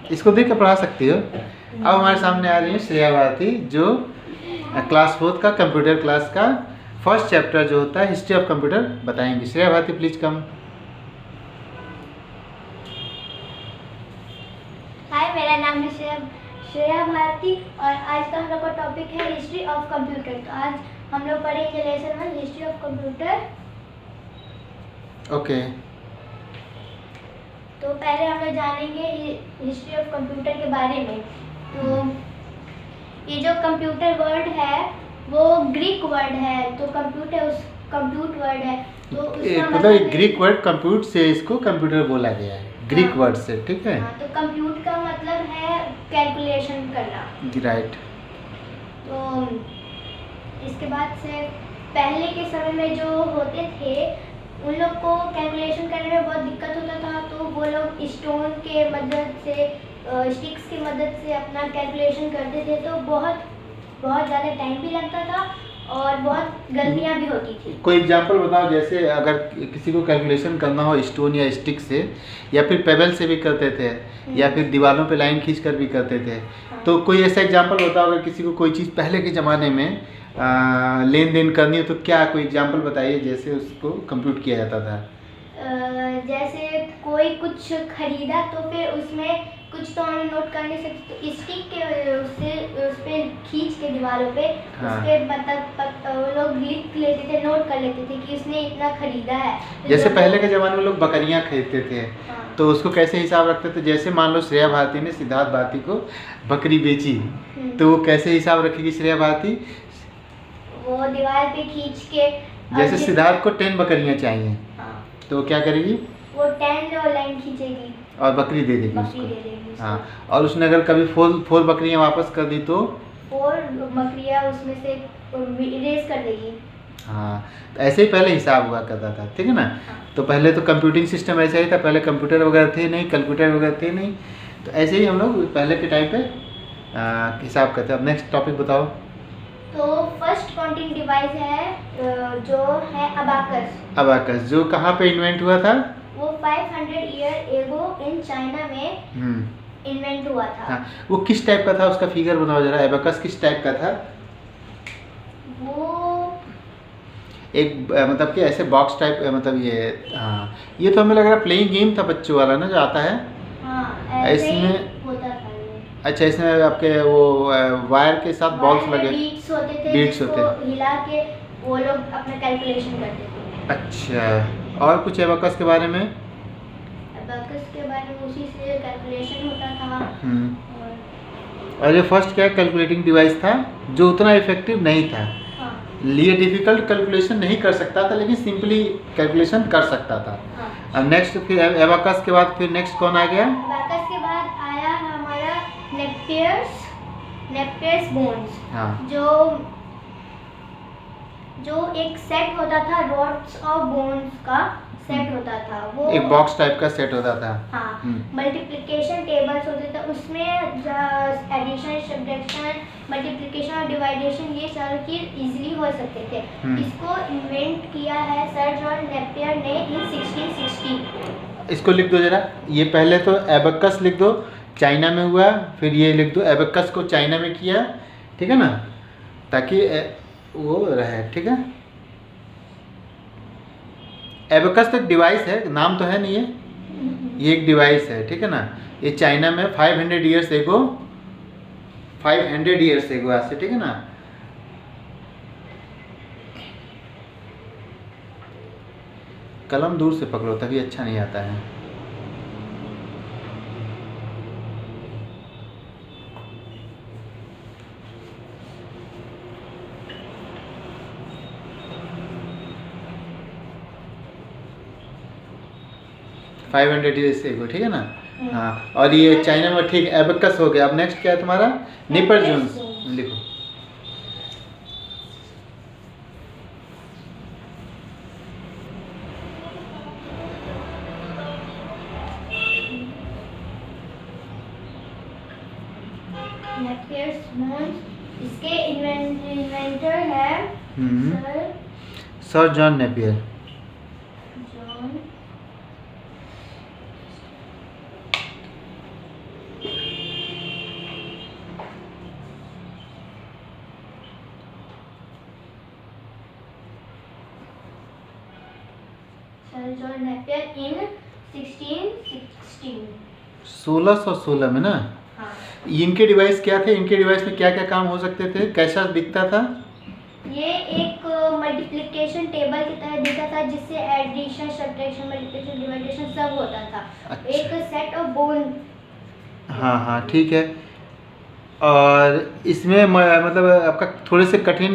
इसको देख के पढ़ा सकती हो। अब हमारे सामने आ रही है श्रेया भारती, जो क्लास 4 का कंप्यूटर क्लास का फर्स्ट चैप्टर जो होता है हिस्ट्री ऑफ कंप्यूटर बताएंगी। Shreya Bharati please come. Hi, मेरा नाम है श्रेया भारती और आज का हम लोग का टॉपिक है हिस्ट्री ऑफ कंप्यूटर। तो आज हम लोग पढ़ेंगे lesson 1 history of computer. Okay. तो पहले हम लोग जानेंगे हिस्ट्री ऑफ कंप्यूटर के बारे में। तो ये जो कंप्यूटर वर्ड है वो ग्रीक वर्ड है। तो कंप्यूट वर्ड है तो उसका मतलब ग्रीक वर्ड कंप्यूट से इसको कंप्यूटर बोला गया है, ग्रीक वर्ड से, ठीक है। तो कंप्यूट का मतलब है कैलकुलेशन करना, राइट। तो इसके बाद से पहले के समय में जो होते थे उन लोग को कैलकुलेशन करने में बहुत दिक्कत होता था। तो वो लोग स्टोन के मदद से, स्टिक्स की मदद से अपना कैलकुलेशन करते थे। तो बहुत ज़्यादा टाइम भी लगता था और बहुत गलतियाँ भी होती थी। कोई एग्जांपल बताओ, जैसे अगर किसी को कैलकुलेशन करना हो स्टोन या स्टिक से, या फिर पेबल से भी करते थे, या फिर दीवारों पे लाइन खींच कर भी करते थे। हाँ। तो कोई ऐसा एग्जांपल बताओ, अगर किसी को कोई चीज़ पहले के ज़माने में लेन देन करनी हो तो क्या कोई एग्जांपल बताइए जैसे उसको कंप्यूट किया जाता था। जैसे कोई कुछ खरीदा तो फिर उसमें कुछ तो हम नोट कर नहीं सकते, तो स्टिक के उससे उस पर खींच के दीवारों पे, हाँ। उस पर मतलब वो लोग लिख लेते थे, नोट कर लेते थे कि उसने इतना खरीदा है। तो जैसे पहले के ज़माने में लोग बकरियां खरीदते थे, हाँ। तो उसको कैसे हिसाब रखते थे। जैसे मान लो श्रेया भारती ने सिद्धार्थ भारती को बकरी बेची, तो वो कैसे हिसाब रखेगी श्रेया भारती। वो दीवार पे खींच के, जैसे सिद्धार्थ को 10 बकरियां चाहिए, हाँ, तो वो क्या करेगी, वो 10 लाइन खींचेगी और बकरी दे देगी बकरी उसको। दे देगी उसको। हाँ, और उसने अगर कभी 4 बकरियां वापस कर दी तो 4 बकरियां उसमें से इरेज कर देगी। हाँ, तो ऐसे ही पहले हिसाब हुआ करता था, ठीक है ना। तो पहले तो कंप्यूटिंग सिस्टम ऐसा ही था, पहले कंप्यूटर वगैरह थे नहीं, कैलकुलेटर वगैरह थे नहीं, तो ऐसे ही हम लोग पहले के टाइम पे हिसाब करते हैं। अब नेक्स्ट टॉपिक बताओ। तो फर्स्ट काउंटिंग डिवाइस है जो है अबाकस। अबाकस जो कहाँ पे इन्वेंट हुआ था, वो 500 ईयर एगो इन चाइना में इन्वेंट हुआ था। हाँ, वो किस टाइप का था, उसका फिगर बनाओ जरा। अबाकस किस टाइप का था। वो एक मतलब कि ऐसे बॉक्स टाइप, मतलब ये, हाँ, ये तो हमें लग रहा है प्लेइंग गेम था बच्चों वाला ना, जो आता है। हाँ, ऐसे ही इसमें होता था ये। अच्छा, इसमें आपके वो वायर के साथ बॉल्स लगे, बीट्स होते थे, बीट्स जिसको होते। हिला के वो लोग अपना कैलकुलेशन करते थे। अच्छा, और कुछ अबाकस के बारे में। अबाकस के बारे में उसी से कैलकुलेशन होता था। और ये फर्स्ट क्या कैलकुलेटिंग डिवाइस था जो उतना इफेक्टिव नहीं था। हाँ। लिए डिफिकल्ट कैलकुलेशन नहीं कर सकता था, लेकिन सिंपली कैलकुलेशन कर सकता था। हाँ। अब नेक्स्ट फिर अबाकस के बाद फिर नेक्स्ट कौन आ गया। अबाकस के बाद आया हमारा नेपियर्स बोन्स। हाँ, जो एक सेट होता था, रॉड्स और बोन्स का सेट होता था। वो एक बॉक्स टाइप का सेट होता था। हाँ, मल्टीप्लिकेशन टेबल्स होते थे उसमें, एडिशन, सब्ट्रैक्शन, मल्टीप्लिकेशन और डिवाइडेशन, ये सारी चीज इजीली हो सकते थे। इसको इन्वेंट किया है सर जॉन नेपियर ने इन 1660। इसको लिख दो जरा, ये पहले तो एबेकस लिख दो, चाइना में हुआ, फिर ये लिख दो एबेकस को चाइना में किया, ठीक है ना, ताकि वो रहे, ठीक है। एबेकस तो एक डिवाइस है, नाम तो है नहीं ये एक डिवाइस है, ठीक है ना। ये चाइना में 500 ईयर्स एगो आज से, ठीक है ना। कलम दूर से पकड़ो तभी अच्छा नहीं आता है। फाइव 500 ईयर्स एगो, ठीक है ना। हाँ, और ये चाइना में, ठीक, एबेकस हो गया। अब नेक्स्ट क्या है तुम्हारा, नेपियर जोन्स लिखो। नेपियर्स बोन्स, इसके इन्वेंटर है sir John Napier. John Napier in 1616। 1616 में ना। हाँ। इनके डिवाइस क्या थे, इनके डिवाइस में क्या क्या काम हो सकते थे, कैसा दिखता था? ये एक मल्टीप्लिकेशन टेबल की तरह दिखता था जिससे एडिशन, सब्ट्रैक्शन, मल्टीप्लिकेशन, डिवाइडेशन सब होता था। अच्छा। एक सेट ऑफ बोन। हाँ हाँ ठीक है। और इसमें मतलब आपका थोड़े से कठिन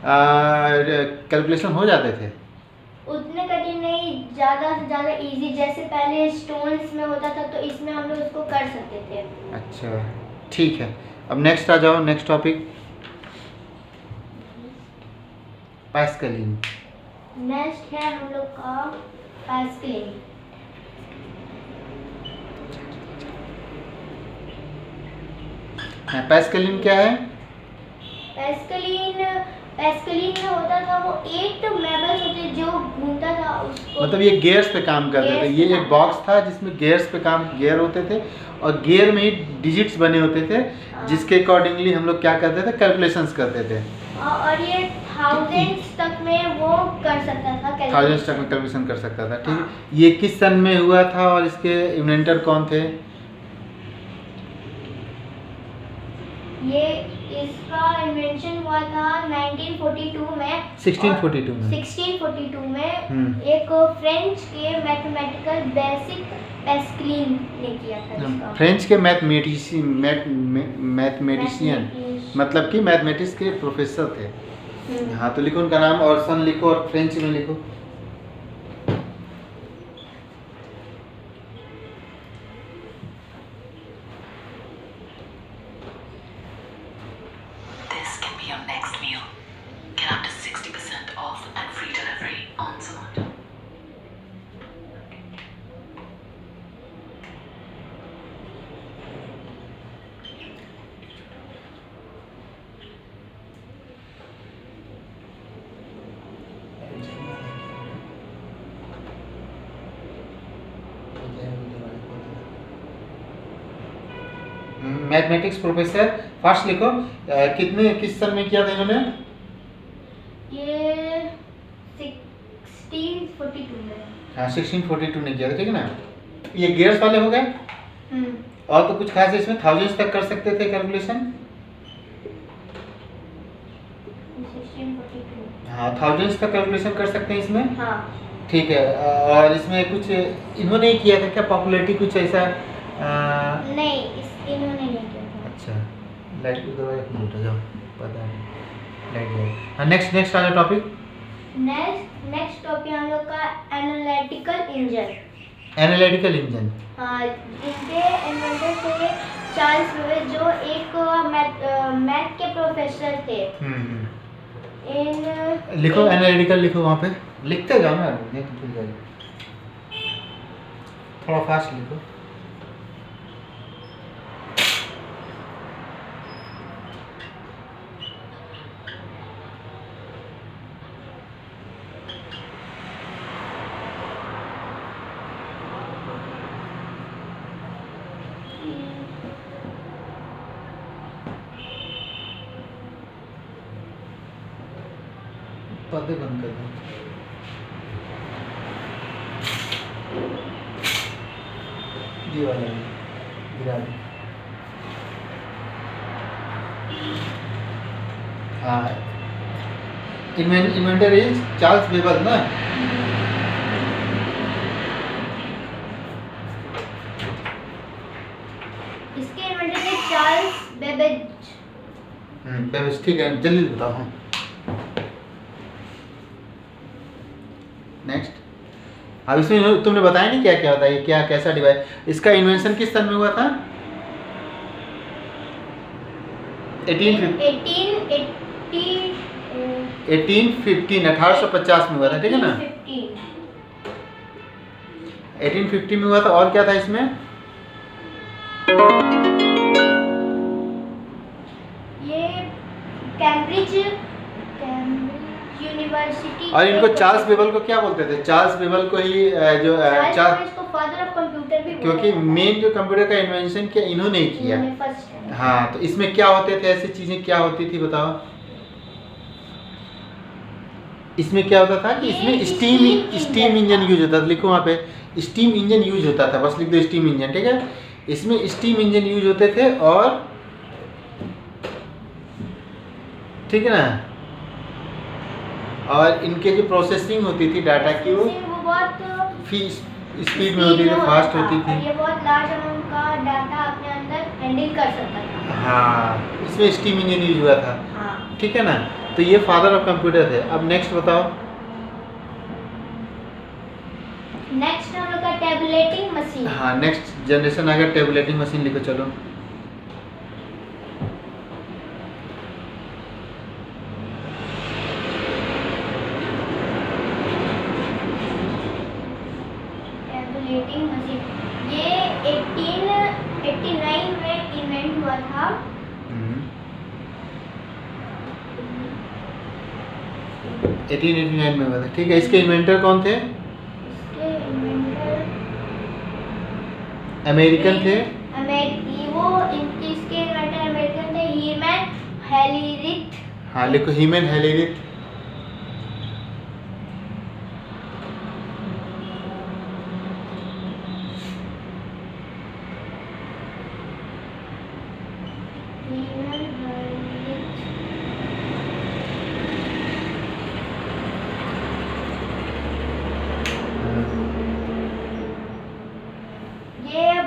कैलकुलेशन हो जाते थे? उतने कठिन नहीं, ज़्यादा से ज़्यादा इजी। जैसे पहले स्टोन्स में होता था तो इसमें हम लोग उसको कर सकते थे। अच्छा ठीक है। अब नेक्स्ट आ जाओ, नेक्स्ट टॉपिक पास्कलिन। नेक्स्ट है हम लोग का पास्कलिन। पास्कलिन क्या है? पास्कलिन में होता था वो 8 मेबल्स होते जो घूमता था उसको, मतलब ये गियर्स पे काम करते थे। गियर्स ये पे एक काम बॉक्स था जिसमें गियर्स पे काम, गियर होते थे और गियर में ही डिजिट्स बने होते थे हाँ। जिसके अकॉर्डिंगली हम लोग क्या करते थे, कैलकुलेशंस करते थे। और ये थाउजेंड्स तक में वो कर सकता था, थाउजेंड्स तक में कैलकुलेशन कर सकता था। ठीक है। हाँ। ये किस सन में हुआ था और इसके इन्वेंटर कौन थे? ये इसका इन्वेंशन हुआ था 1942 में। 1642 में। 1642 में एक फ्रेंच के मैथमेटिकल बेसिक पास्कलिन ने किया था इसका। फ्रेंच के मैथमेटिशियन मतलब कि मैथमेटिक्स के प्रोफेसर थे। हाँ तो लिखो उनका नाम और सन लिखो और फ्रेंच में लिखो। This can be your next meal. Get up to 60% off and free delivery on Zomato. Mathematics professor first लिखो। किस सन में किया था इन्होंने? ये 1642 में। हाँ 1642 ने किया था। ठीक है ना। ये गियर्स वाले हो गए। और तो कुछ खास है इसमें? थाउजेंड्स तक कर सकते थे कैलकुलेशन। 1642। हाँ थाउजेंड्स तक कैलकुलेशन कर सकते हैं इसमें। हाँ। ठीक है। और इसमें कुछ इन्होंने ही किया था क्या, पॉपुलैरिटी कुछ ऐसा? नहीं, इन्होंने नहीं किया था। अच्छा लाइट उधर उठ जाओ, पता नहीं लाइट गई। हाँ नेक्स्ट आ जाओ टॉपिक। नेक्स्ट टॉपिक हम लोग का एनालिटिकल इंजन। Analytical engine. हाँ, इनके इन्वेंटर थे चार्ल्स बेबेज जो एक मैथ के प्रोफेसर थे। लिखो एनालिटिकल लिखो, वहाँ पे लिखते जाओ ना, नहीं तो भूल जाओगे। थोड़ा फास्ट लिखो। पर्दे बंद कर दो। ये वाला गिरा दो। हाँ इन्वेंटर इज चार्ल्स बेबल ना। इसके इन्वेंटर थे चार्ल्स बेबेज। बेबेज। ठीक है जल्दी बताओ। हाँ नेक्स्ट। अब इसमें तुमने बताया नहीं क्या क्या होता है, ये क्या कैसा डिवाइस, इसका इन्वेंशन किस सन में हुआ था? 1850 में हुआ था। ठीक है ना। 1850 में हुआ था। और क्या था इसमें? ये कैम्ब्रिज यूनिवर्सिटी। और इनको चार्ल्स बेबल को क्या बोलते थे? चार्ल्स बेबल को ही जो इसको फादर ऑफ कंप्यूटर भी क्योंकि मेन जो कंप्यूटर का इन्वेंशन किया इन्होंने ही किया। हाँ तो इसमें क्या होते थे, ऐसी चीजें क्या होती थी बताओ? इसमें क्या होता था कि इसमें स्टीम इंजन यूज होता था। लिखो वहाँ पे स्टीम इंजन यूज होता था, बस लिख दो स्टीम इंजन, ठीक है। इसमें स्टीम इंजन यूज होते थे और ठीक है ना, और इनके जो प्रोसेसिंग होती थी डाटा की वो स्पीड में होती थी, फास्ट होती थी। ये बहुत लार्ज अमाउंट का डाटा अपने अंदर हैंडल कर सकता था। हाँ, इसमें स्टीम इंजन यूज हुआ था। हाँ। ठीक है ना, तो ये फादर ऑफ कंप्यूटर थे। अब नेक्स्ट बताओ। नेक्स्ट हम लोग का टैबुलेटिंग मशीन। हाँ, नेक्स्ट जनरेशन आ गया टैबुलेटिंग मशीन। लिखो चलो। टैबुलेटिंग मशीन ये 1889 में इन्वेंट हुआ था। 1889 में हुआ था, ठीक है। इसके इन्वेंटर कौन थे? इसके इन्वेंटर अमेरिकन थे। इसके इन्वेंटर अमेरिकन थे, हीमैन हेलिरिथ। हाँ, लिखो हीमैन हेलिरिथ।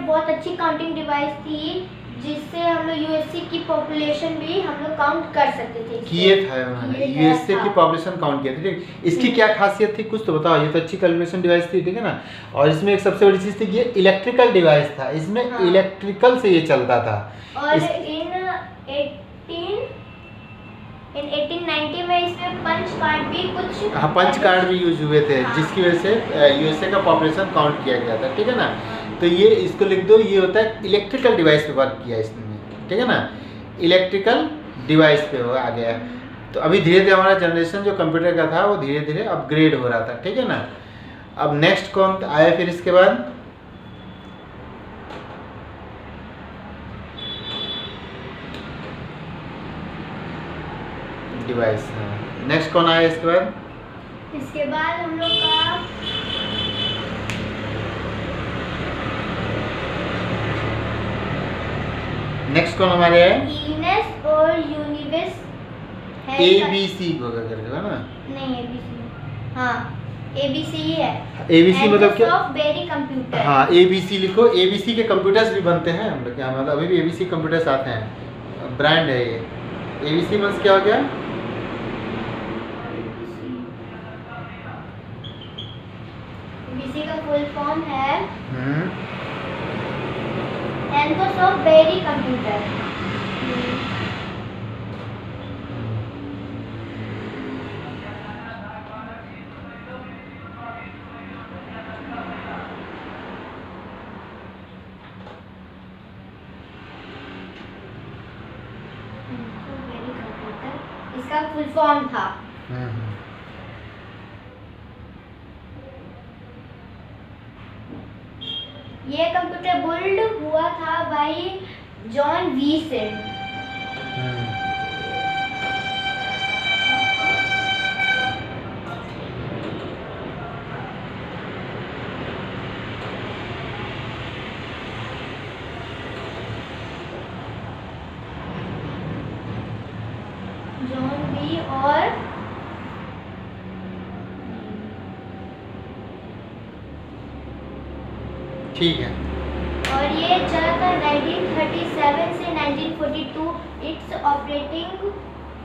बहुत अच्छी काउंटिंग डिवाइस थी जिससे हम लोग यूएसए की पॉपुलेशन भी हम लोग काउंट कर सकते थे। किए था उन्होंने, यूएसए की पॉपुलेशन काउंट किया था, ठीक। इसकी क्या खासियत थी कुछ तो बताओ। ये तो अच्छी कैलकुलेशन डिवाइस थी, ठीक है ना। और इसमें एक सबसे बड़ी चीज थी कि ये इलेक्ट्रिकल डिवाइस था, इसमें इलेक्ट्रिकल से ये चलता था। और इन 1890 में इसमें पंच कार्ड भी कुछ, हाँ, पंच कार्ड भी यूज हुए थे, जिसकी वजह से यूएसए का पॉपुलेशन काउंट किया गया था, ठीक है ना। तो ये इसको लिख दो, ये होता है इलेक्ट्रिकल डिवाइस पे वर्क किया इसने, ठीक है ना। इलेक्ट्रिकल डिवाइस पे वो आ गया। तो अभी धीरे धीरे हमारा जनरेशन जो कंप्यूटर का था वो धीरे धीरे अपग्रेड हो रहा था, ठीक है ना। अब नेक्स्ट कौन आया फिर इसके बाद? डिवाइस। हाँ, नेक्स्ट कौन आया इसके बाद? इसके बाद हम लोग का नेक्स्ट कौन हमारे है? इनेस और यूनिवेस है। एबीसी होगा करके, है ना? नहीं, एबीसी। हाँ, एबीसी ही है। एबीसी मतलब क्या? Software computer. हाँ, एबीसी लिखो। एबीसी के कंप्यूटर्स भी बनते हैं हम लोग के यहाँ, मतलब अभी भी एबीसी कंप्यूटर्स आते हैं, ब्रांड है ये। एबीसी मींस क्या हो गया? एबीसी का फुल फॉर्म है सॉफ्टवेयर कंप्यूटर। इसका फुल फॉर्म था। ये कंप्यूटर बिल्ड हुआ था बाय जॉन वी से। जॉन वी और ठीक है। और ये चला था 1937 से 1942। It's operating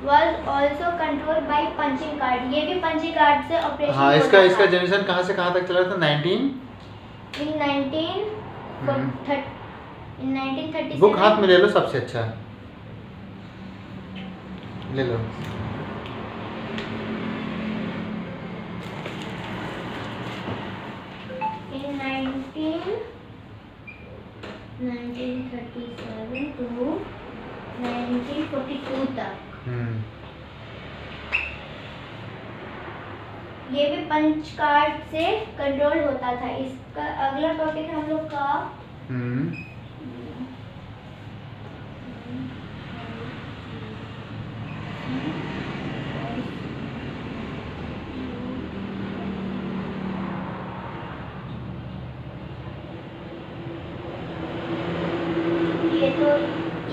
was also controlled by punching card. ये भी पंचिंग कार्ड से ऑपरेशन। हाँ, इसका जनरेशन कहाँ से कहाँ तक चला था? 1930। बुक हाथ में ले लो, सबसे अच्छा ले लो। In 1937 to 1942 तक ये भी पंच कार्ड से कंट्रोल होता था। इसका अगला टॉपिक है हम लोग का ये तो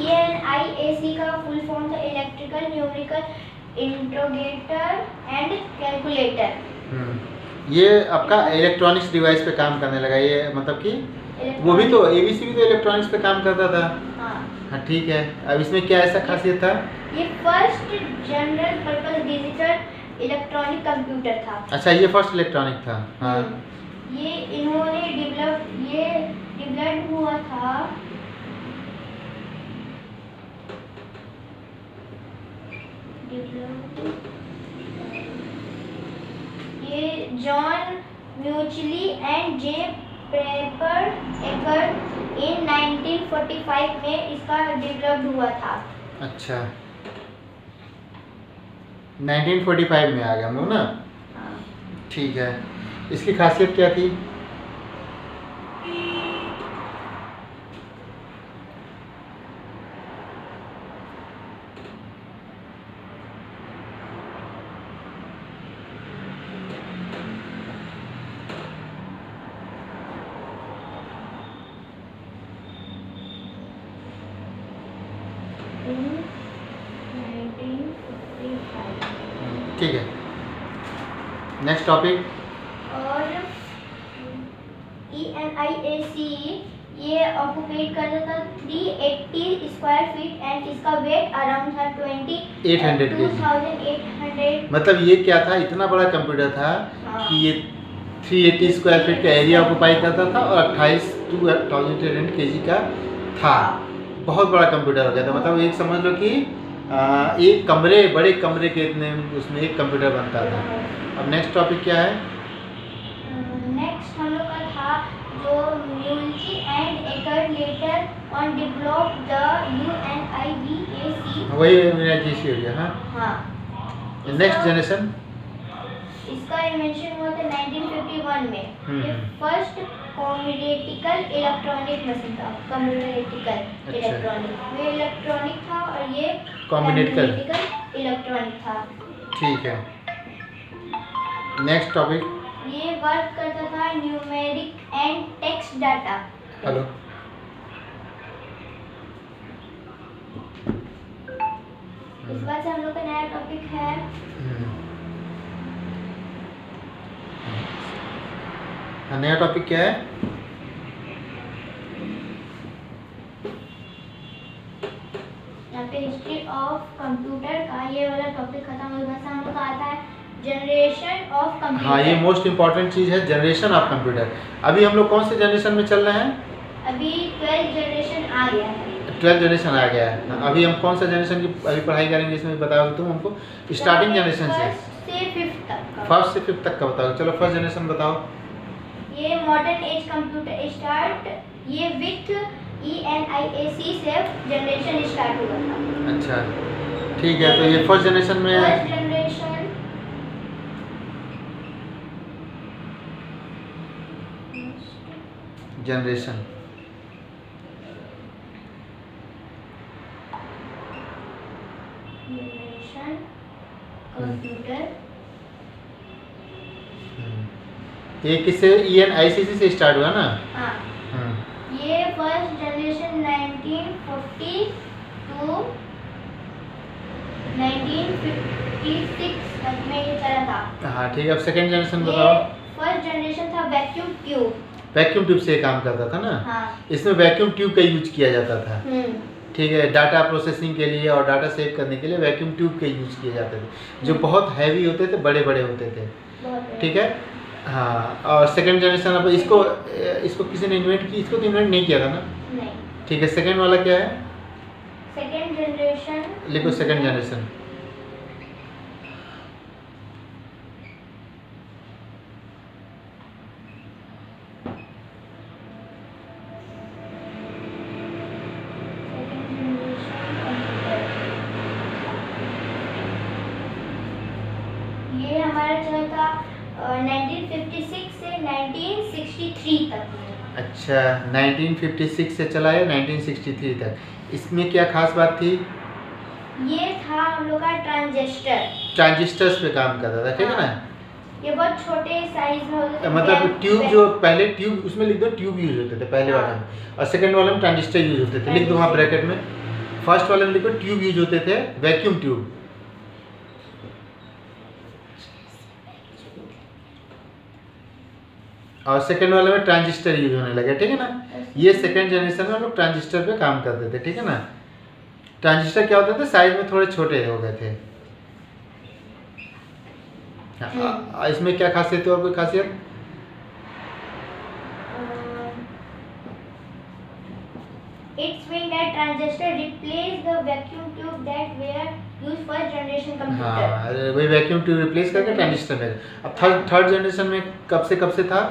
ENIAC का फुल फॉर्म था electrical numerical integrator and calculator. ये आपका इलेक्ट्रॉनिक्स डिवाइस पे काम करने लगा, ये मतलब कि वो भी तो ABC भी तो इलेक्ट्रॉनिक्स पे काम करता था। हाँ ठीक है, अब इसमें क्या ऐसा खासियत था? ये first general purpose digital electronic computer था। अच्छा, ये फर्स्ट इलेक्ट्रॉनिक था। हाँ, ये इन्होंने डेवलप हुआ था ये जॉन म्यूचली एंड जे पेपर एकर्ड इन 1945 में इसका डेवलप हुआ था। अच्छा, 1945 में आ गया हम लोग ना। हाँ। ठीक है, इसकी खासियत क्या थी? ठीक है, नेक्स्ट टॉपिक। और ENIAC ये ऑक्युपेट करता था 380 स्क्वायर फीट एंड इसका वेट अराउंड था 800 kg। 2800। मतलब ये क्या था, इतना बड़ा कंप्यूटर था कि ये 380 स्क्वायर फीट का एरिया ऑक्युपाई करता था और 2800 kg का था। बहुत बड़ा कंप्यूटर हो गया था। मतलब एक समझ लो कि एक कमरे, बड़े कमरे के इतने उसमें एक कंप्यूटर बनता था। अब नेक्स्ट टॉपिक क्या है? नेक्स्ट हम लोग का था जो म्यूल्ची and Eckert later on develop the UNIVAC। वही UNIVAC हो गया। हाँ, नेक्स्ट जनरेशन। इसका इन्वेंशन हुआ था 1951 में। ये फर्स्ट कम्युनिटिकल इलेक्ट्रॉनिक मशीन था। कम्युनिटिकल इलेक्ट्रॉनिक, ये इलेक्ट्रॉनिक था और ये कम्युनिटिकल इलेक्ट्रॉनिक था। ठीक है, नेक्स्ट टॉपिक। ये वर्क करता था numeric and text data. Hello, इस बार से हम लोग का नया टॉपिक है नया टॉपिक क्या है? यहाँ पे हिस्ट्री ऑफ कंप्यूटर का ये वाला टॉपिक खत्म हो गया। हम लोग का आता है जनरेशन ऑफ कंप्यूटर। हाँ, ये मोस्ट इम्पोर्टेंट चीज़ है, जनरेशन ऑफ कंप्यूटर। अभी हम लोग कौन से जनरेशन में चल रहे हैं? अभी 12th जनरेशन आ गया है। 12th जनरेशन आ गया है। अभी हम कौन सा जनरेशन की अभी पढ़ाई करेंगे, इसमें बताओ तुम हमको। स्टार्टिंग जनरेशन से 5th तक का। 1st से 5th तक का बताओ। चलो, फर्स्ट जनरेशन बताओ। ये मॉडर्न एज कंप्यूटर स्टार्ट ये विथ ENIAC से जनरेशन स्टार्ट हुआ था। अच्छा, ठीक है, तो ये फर्स्ट जनरेशन में फर्स्ट जनरेशन जनरेशन कंप्यूटर ये किससे? ENIAC से स्टार्ट हुआ ना। हाँ, ये फर्स्ट जनरेशन 1940 टू 1956 तक में ये चला था। हाँ, ठीक है, अब सेकंड जनरेशन बताओ। फर्स्ट जनरेशन था वैक्यूम ट्यूब। वैक्यूम ट्यूब से काम करता था ना। हाँ। इसमें वैक्यूम ट्यूब का यूज किया जाता था। ठीक है, डाटा प्रोसेसिंग के लिए और डाटा सेव करने के लिए वैक्यूम ट्यूब के यूज किए जाते थे, जो बहुत हैवी होते थे, बड़े बड़े होते थे। ठीक है, हाँ। और सेकंड जनरेशन, अब इसको किसी ने इन्वेंट की? इसको तो इन्वेंट नहीं किया था ना। नहीं। ठीक है, सेकंड वाला क्या है? सेकंड जनरेशन लिखो, सेकंड जनरेशन। ये हमारा चला था 1956 से 1963 तक। अच्छा, 1956 से चला है 1963 तक। इसमें क्या खास बात थी? ये था हम लोग का ट्रांजिस्टर। ट्रांजिस्टर्स पे काम करता था, ठीक है ना। ये बहुत छोटे साइज में होते थे। मतलब ट्यूब जो पहले ट्यूब उसमें लिख दो ट्यूब यूज होते थे पहले वाले में, और सेकंड वाले में ट्रांजिस्टर यूज होते थे, लिख दो वहाँ ब्रैकेट में। फर्स्ट वाले में लिखो ट्यूब यूज होते थे, वैक्यूम ट्यूब। और सेकंड वाले में ट्रांजिस्टर यूज होने लगे, ठीक है ना। ये सेकंड जनरेशन में हम लोग ट्रांजिस्टर पे काम करते थे, ठीक है ना। ट्रांजिस्टर क्या होते थे, साइज में थोड़े छोटे हो गए थे। इसमें क्या खासियत है, और कोई खासियत? It's mean that transistor replaced the vacuum tube that were used for generation computer. हाँ, वही वैक्यूम ट्यूब रिप्लेस करके ट्रांजिस्टर में। अब थर्ड जनरेशन में कब से था?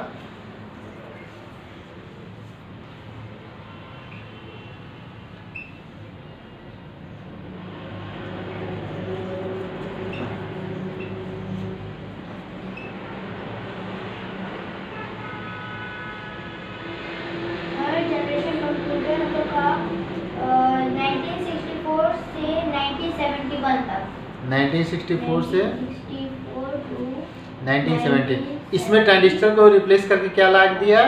थर्ड जनरेशन कंप्यूटर तो का 1964 से 1971 तक। 1964 से 1964 to 1970। इसमें ट्रांजिस्टर को रिप्लेस करके क्या ला दिया?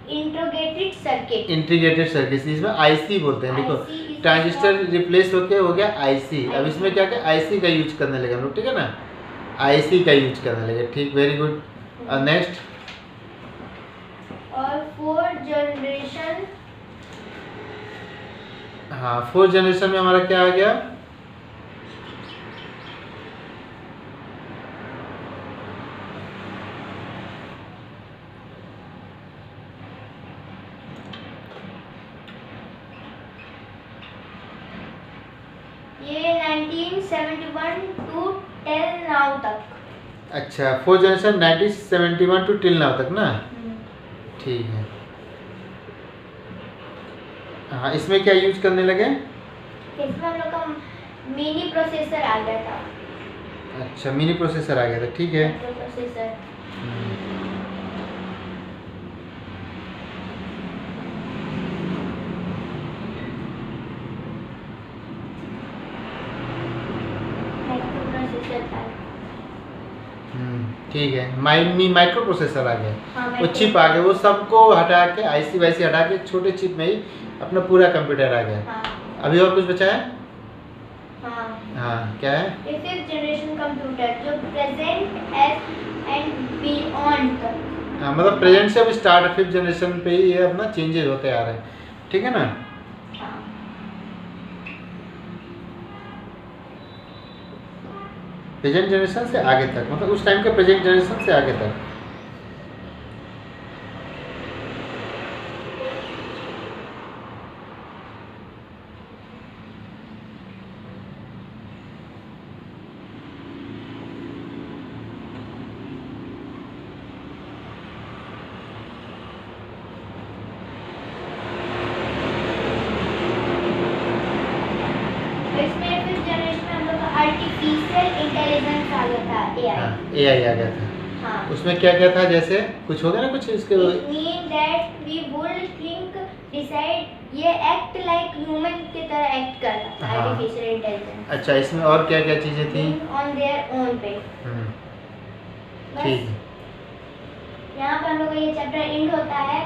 Integrated circuit. इंटीग्रेटेड सर्किट, इसमें आईसी बोलते हैं। देखो IC is ट्रांजिस्टर रिप्लेस होके हो गया आईसी। अब इसमें क्या क्या आईसी का यूज करने लगे हम लोग, ठीक है ना। आईसी का यूज करने लगे, ठीक, वेरी गुड। और नेक्स्ट और फोर्थ जनरेशन, हाँ, फोर्थ जनरेशन में हमारा क्या आ गया? ये 1971 टू टिल नाउ तक। अच्छा, fourth generation 1971 to till now तक ना, ठीक है। हाँ, इसमें क्या यूज करने लगे? इसमें हम लोग का मिनी प्रोसेसर आ गया था। अच्छा, मिनी प्रोसेसर आ गया था, ठीक है। Micro processor. माइक्रो प्रोसेसर था। ठीक है। माइक्रो प्रोसेसर आ गया, हाँ, वो माइक्रो- चिप आ गया, वो सबको हटा के आईसी वाईसी हटा के छोटे चिप में ही अपना पूरा कंप्यूटर आ गया। हाँ अभी और कुछ बचा है? हाँ। हाँ, क्या है? ये फिफ्थ जनरेशन कंप्यूटर जो प्रेजेंट एंड बियॉन्ड तक। हाँ, मतलब प्रेजेंट से अब स्टार्ट फिफ्थ जनरेशन पे ही ये अपना चेंजेस होते आ रहे हैं, ठीक है ना। हाँ। प्रेजेंट जनरेशन से आगे तक, मतलब उस टाइम के प्रेजेंट जनरेशन से आगे तक। इसमें फिफ्थ जनरेशन में हम लोग का आर्टिफिशियल इंटेलिजेंस आ गया था, एआई। हाँ, एआई आ गया था। हाँ। उसमें क्या क्या था, जैसे कुछ हो गया ना, कुछ इसके It mean that we would think, decide, ये एक्ट लाइक ह्यूमन की तरह एक्ट करता था हाँ। आर्टिफिशियल इंटेलिजेंस अच्छा, इसमें और क्या क्या चीजें थी? ऑन देयर ओन पे। हम्म, बस ठीक है। यहाँ पर हम लोग का ये चैप्टर एंड होता है।